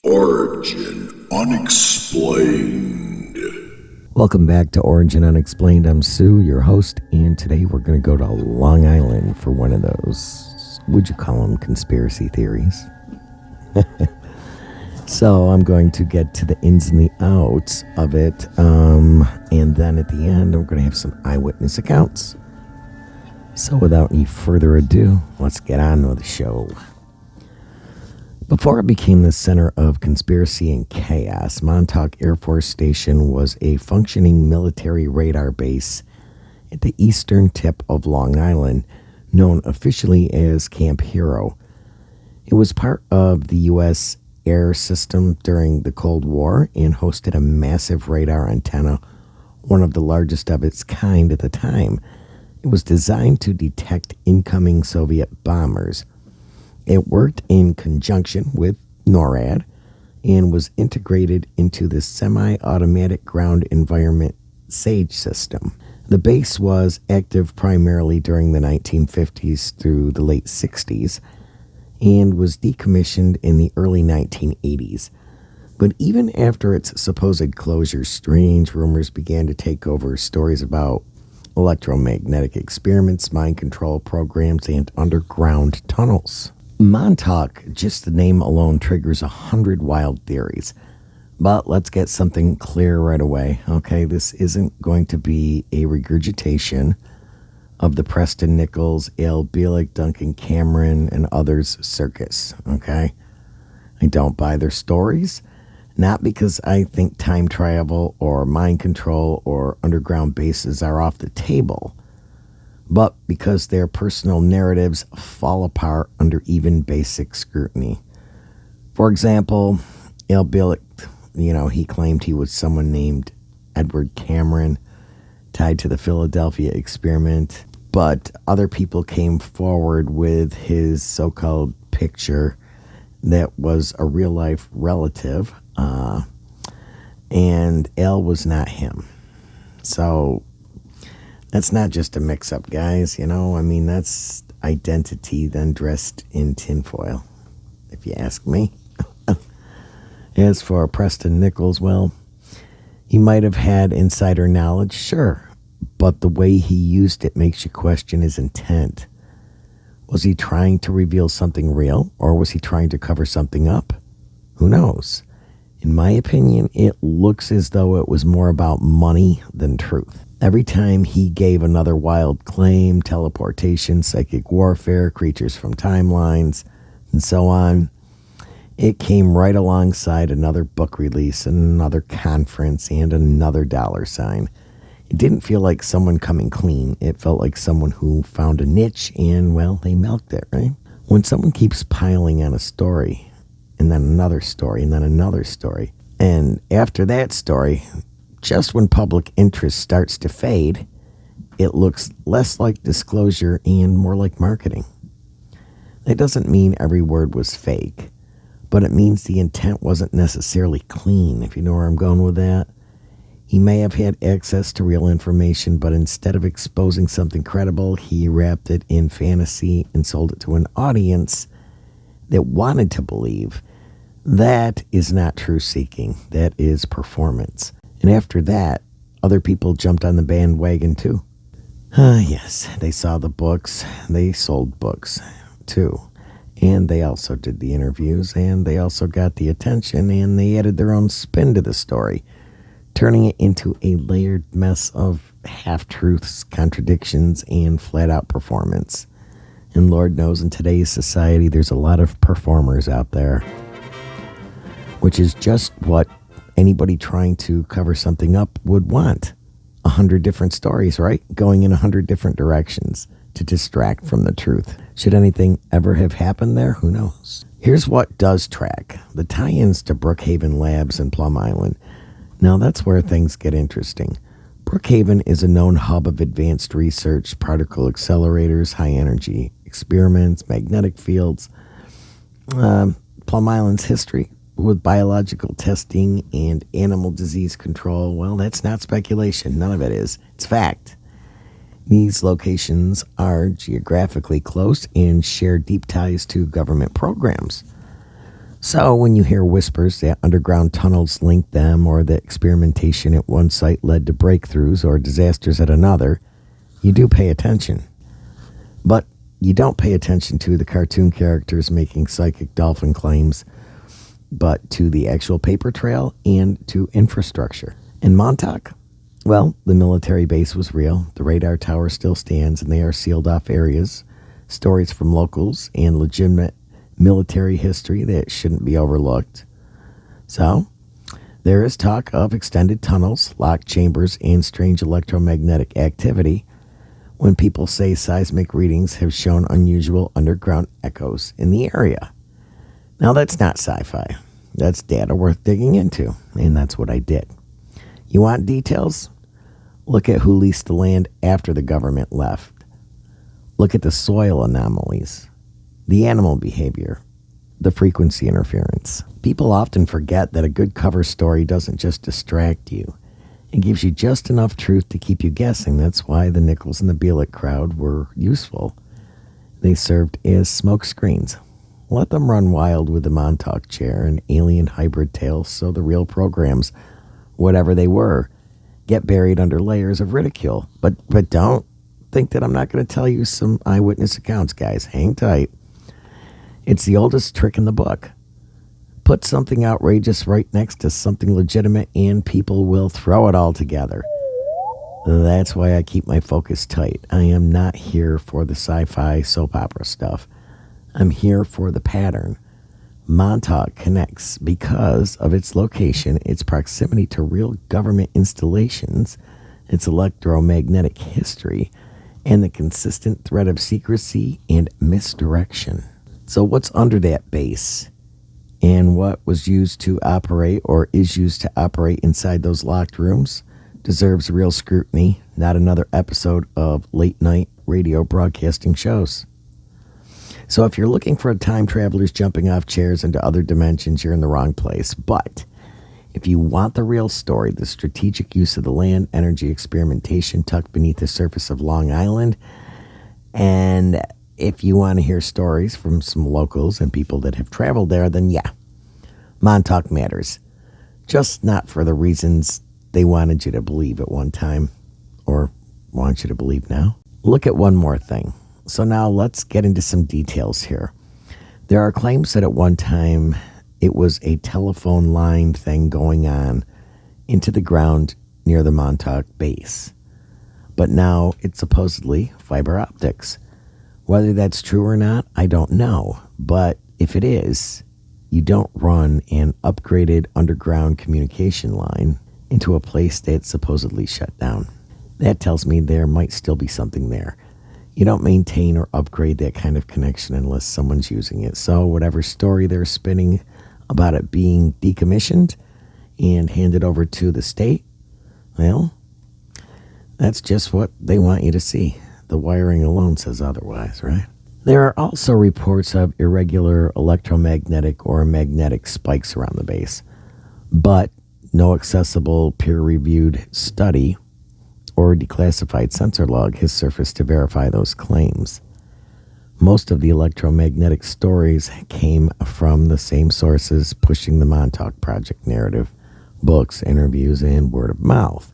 Origin Unexplained. Welcome back to Origin Unexplained. I'm Sue, your host, and today we're going to go to Long Island for one of those, would you call them conspiracy theories? So I'm going to get to the ins and the outs of it, and then at the end we're going to have some eyewitness accounts. So without any further ado, let's get on with the show. Before it became the center of conspiracy and chaos, Montauk Air Force Station was a functioning military radar base at the eastern tip of Long Island, known officially as Camp Hero. It was part of the U.S. air system during the Cold War and hosted a massive radar antenna, one of the largest of its kind at the time. It was designed to detect incoming Soviet bombers. It worked in conjunction with NORAD and was integrated into the semi-automatic ground environment SAGE system. The base was active primarily during the 1950s through the late 60s and was decommissioned in the early 1980s. But even after its supposed closure, strange rumors began to take over. Stories about electromagnetic experiments, mind control programs, and underground tunnels. Montauk, just the name alone, triggers 100 wild theories. But let's get something clear right away, okay? This isn't going to be a regurgitation of the Preston Nichols, Al Bielek, Duncan Cameron, and others circus, okay? I don't buy their stories, not because I think time travel or mind control or underground bases are off the table, but because their personal narratives fall apart under even basic scrutiny. For example, Al Bielek, he claimed he was someone named Edward Cameron tied to the Philadelphia experiment, but other people came forward with his so-called picture that was a real-life relative, and Al was not him. So that's not just a mix-up, guys, that's identity then dressed in tinfoil, if you ask me. As for Preston Nichols, well, he might have had insider knowledge, sure, but the way he used it makes you question his intent. Was he trying to reveal something real, or was he trying to cover something up? Who knows? In my opinion, it looks as though it was more about money than truth. Every time he gave another wild claim, teleportation, psychic warfare, creatures from timelines, and so on, it came right alongside another book release and another conference and another dollar sign. It didn't feel like someone coming clean. It felt like someone who found a niche and, well, they milked it, right? When someone keeps piling on a story, and then another story, and then another story, and after that story, just when public interest starts to fade, it looks less like disclosure and more like marketing. That doesn't mean every word was fake, but it means the intent wasn't necessarily clean, if you know where I'm going with that. He may have had access to real information, but instead of exposing something credible, he wrapped it in fantasy and sold it to an audience that wanted to believe. That is not truth seeking. That is performance. And after that, other people jumped on the bandwagon too. Yes, they saw the books. They sold books too. And they also did the interviews, and they also got the attention, and they added their own spin to the story, turning it into a layered mess of half-truths, contradictions, and flat-out performance. And Lord knows in today's society, there's a lot of performers out there, which is just what anybody trying to cover something up would want. 100 different stories, right? Going in 100 different directions to distract from the truth. Should anything ever have happened there? Who knows? Here's what does track. The tie-ins to Brookhaven Labs and Plum Island. Now that's where things get interesting. Brookhaven is a known hub of advanced research, particle accelerators, high-energy experiments, magnetic fields. Plum Island's history with biological testing and animal disease control, well, that's not speculation. None of it is. It's fact. These locations are geographically close and share deep ties to government programs. So when you hear whispers that underground tunnels link them or that experimentation at one site led to breakthroughs or disasters at another, you do pay attention. But you don't pay attention to the cartoon characters making psychic dolphin claims, but to the actual paper trail and to infrastructure. In Montauk, well, the military base was real, the radar tower still stands, and they are sealed off areas. Stories from locals and legitimate military history that shouldn't be overlooked. So, there is talk of extended tunnels, locked chambers, and strange electromagnetic activity when people say seismic readings have shown unusual underground echoes in the area. Now, that's not sci-fi. That's data worth digging into, and that's what I did. You want details? Look at who leased the land after the government left. Look at the soil anomalies, the animal behavior, the frequency interference. People often forget that a good cover story doesn't just distract you. It gives you just enough truth to keep you guessing. That's why the Nichols and the Bielik crowd were useful. They served as smoke screens. Let them run wild with the Montauk chair and alien hybrid tales so the real programs, whatever they were, get buried under layers of ridicule. But don't think that I'm not going to tell you some eyewitness accounts, guys. Hang tight. It's the oldest trick in the book. Put something outrageous right next to something legitimate and people will throw it all together. That's why I keep my focus tight. I am not here for the sci-fi soap opera stuff. I'm here for the pattern. Montauk connects because of its location, its proximity to real government installations, its electromagnetic history, and the consistent threat of secrecy and misdirection. So what's under that base? And what was used to operate or is used to operate inside those locked rooms deserves real scrutiny, not another episode of late night radio broadcasting shows. So if you're looking for time travelers jumping off chairs into other dimensions, you're in the wrong place. But if you want the real story, the strategic use of the land, energy experimentation tucked beneath the surface of Long Island, and if you want to hear stories from some locals and people that have traveled there, then yeah, Montauk matters. Just not for the reasons they wanted you to believe at one time, or want you to believe now. Look at one more thing. So now let's get into some details here. There are claims that at one time it was a telephone line thing going on into the ground near the Montauk base. But now it's supposedly fiber optics. Whether that's true or not, I don't know. But if it is, you don't run an upgraded underground communication line into a place that's supposedly shut down. That tells me there might still be something there. You don't maintain or upgrade that kind of connection unless someone's using it. So whatever story they're spinning about it being decommissioned and handed over to the state, well, that's just what they want you to see. The wiring alone says otherwise, right? There are also reports of irregular electromagnetic or magnetic spikes around the base, but no accessible peer-reviewed study or declassified sensor log has surfaced to verify those claims. Most of the electromagnetic stories came from the same sources pushing the Montauk Project narrative, books, interviews, and word of mouth.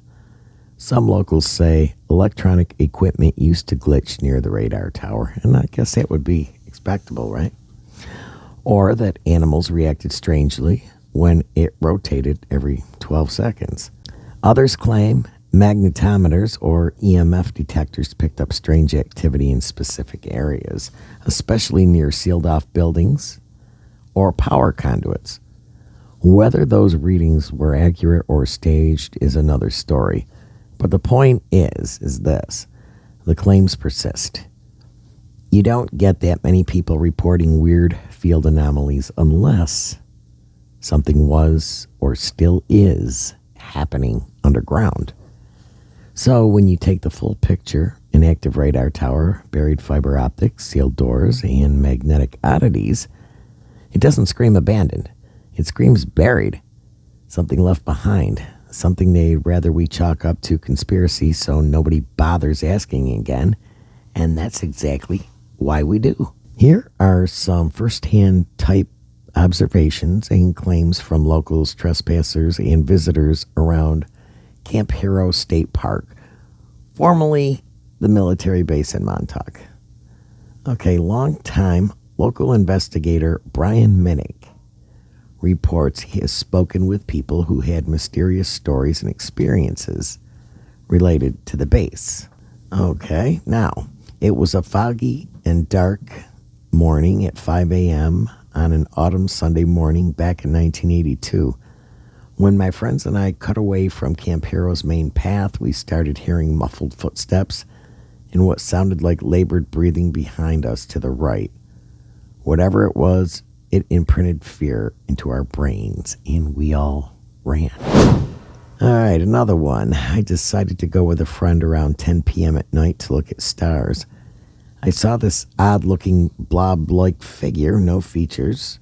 Some locals say electronic equipment used to glitch near the radar tower, and I guess that would be expectable, right? Or that animals reacted strangely when it rotated every 12 seconds. Others claim magnetometers or EMF detectors picked up strange activity in specific areas, especially near sealed-off buildings or power conduits. Whether those readings were accurate or staged is another story. But the point is this. The claims persist. You don't get that many people reporting weird field anomalies unless something was or still is happening underground. So when you take the full picture, an active radar tower, buried fiber optics, sealed doors, and magnetic oddities, it doesn't scream abandoned. It screams buried. Something left behind. Something they'd rather we chalk up to conspiracy so nobody bothers asking again. And that's exactly why we do. Here are some first-hand type observations and claims from locals, trespassers, and visitors around Camp Hero State Park, formerly the military base in Montauk. Okay, long-time local investigator Brian Minnick reports he has spoken with people who had mysterious stories and experiences related to the base. Okay, now, it was a foggy and dark morning at 5 a.m. on an autumn Sunday morning back in 1982. When my friends and I cut away from Camp Hero's main path, we started hearing muffled footsteps and what sounded like labored breathing behind us to the right. Whatever it was, it imprinted fear into our brains, and we all ran. All right, another one. I decided to go with a friend around 10 p.m. at night to look at stars. I saw this odd-looking blob-like figure, no features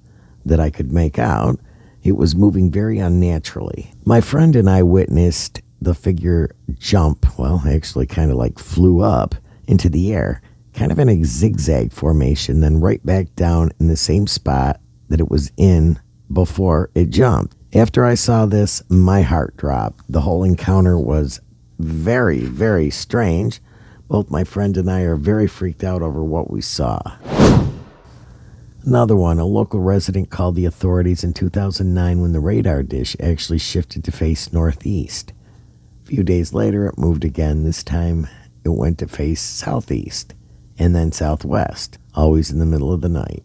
that I could make out. It was moving very unnaturally. My friend and I witnessed the figure jump, well, actually kind of like flew up into the air, kind of in a zigzag formation, then right back down in the same spot that it was in before it jumped. After I saw this, my heart dropped. The whole encounter was very, very strange. Both my friend and I are very freaked out over what we saw. Another one, a local resident called the authorities in 2009 when the radar dish actually shifted to face northeast. A few days later, it moved again. This time, it went to face southeast and then southwest, always in the middle of the night.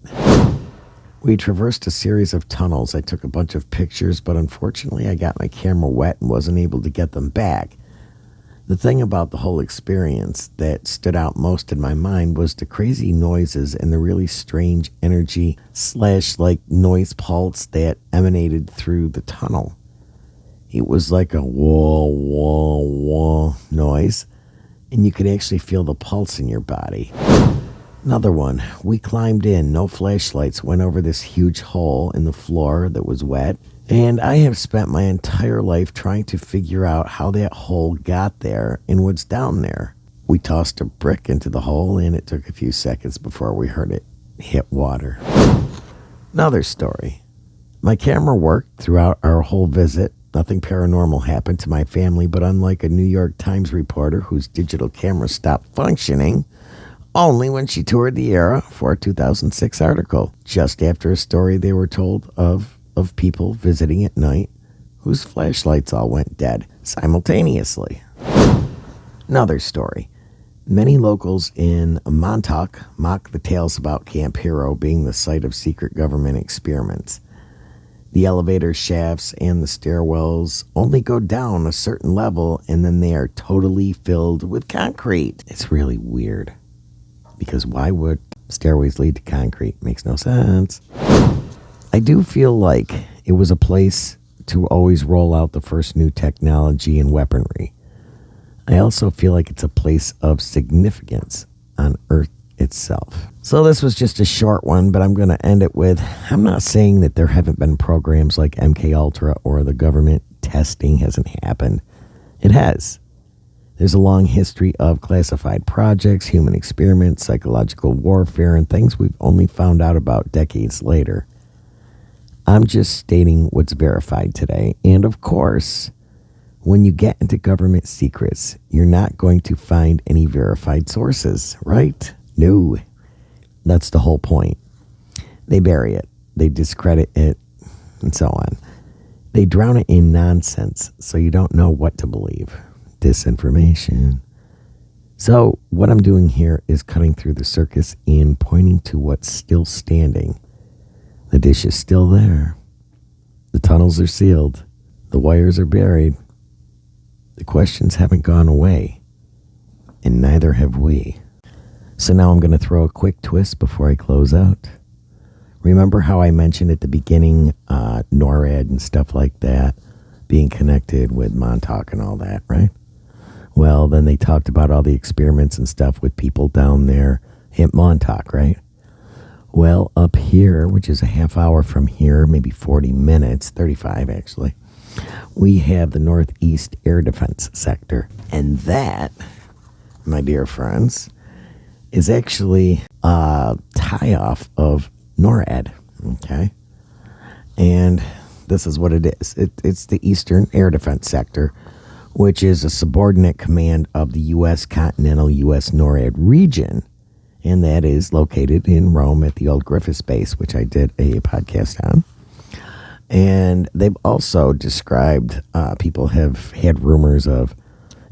We traversed a series of tunnels. I took a bunch of pictures, but unfortunately I got my camera wet and wasn't able to get them back. The thing about the whole experience that stood out most in my mind was the crazy noises and the really strange energy / like noise pulse that emanated through the tunnel. It was like a whoa, whoa, whoa noise, and you could actually feel the pulse in your body. Another one. We climbed in, no flashlights, went over this huge hole in the floor that was wet, and I have spent my entire life trying to figure out how that hole got there and what's down there. We tossed a brick into the hole, and it took a few seconds before we heard it hit water. Another story. My camera worked throughout our whole visit. Nothing paranormal happened to my family, but unlike a New York Times reporter whose digital camera stopped functioning only when she toured the area for a 2006 article, just after a story they were told of people visiting at night whose flashlights all went dead simultaneously. Another story. Many locals in Montauk mock the tales about Camp Hero being the site of secret government experiments. The elevator shafts and the stairwells only go down a certain level, and then they are totally filled with concrete. It's really weird. Because why would stairways lead to concrete? Makes no sense. I do feel like it was a place to always roll out the first new technology and weaponry. I also feel like it's a place of significance on Earth itself. So this was just a short one, but I'm going to end it with, I'm not saying that there haven't been programs like MKUltra or the government testing hasn't happened. It has. There's a long history of classified projects, human experiments, psychological warfare, and things we've only found out about decades later. I'm just stating what's verified today. And of course, when you get into government secrets, you're not going to find any verified sources, right? No. That's the whole point. They bury it. They discredit it, and so on. They drown it in nonsense, so you don't know what to believe. Disinformation. So what I'm doing here is cutting through the circus and pointing to what's still standing. The dish is still there. The tunnels are sealed. The wires are buried. The questions haven't gone away. And neither have we. So now I'm going to throw a quick twist before I close out. Remember how I mentioned at the beginning NORAD and stuff like that being connected with Montauk and all that, right? Well, then they talked about all the experiments and stuff with people down there at Montauk, right? Well, up here, which is a half hour from here, maybe 40 minutes, 35 actually, we have the Northeast Air Defense Sector. And that, my dear friends, is actually a tie-off of NORAD, okay? And this is what it is. It's the Eastern Air Defense Sector, which is a subordinate command of the U.S. continental U.S. NORAD region. And that is located in Rome at the old Griffiths base, which I did a podcast on. And they've also described people have had rumors of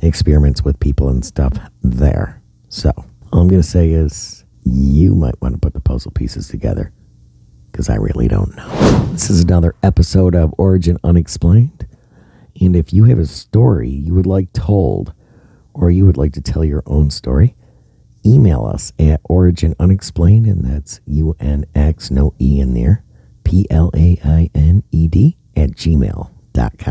experiments with people and stuff there. So all I'm going to say is you might want to put the puzzle pieces together, because I really don't know. This is another episode of Origin Unexplained. And if you have a story you would like told, or you would like to tell your own story, email us at Origin Unexplained, and that's UNX, no E in there, PLAINED @gmail.com.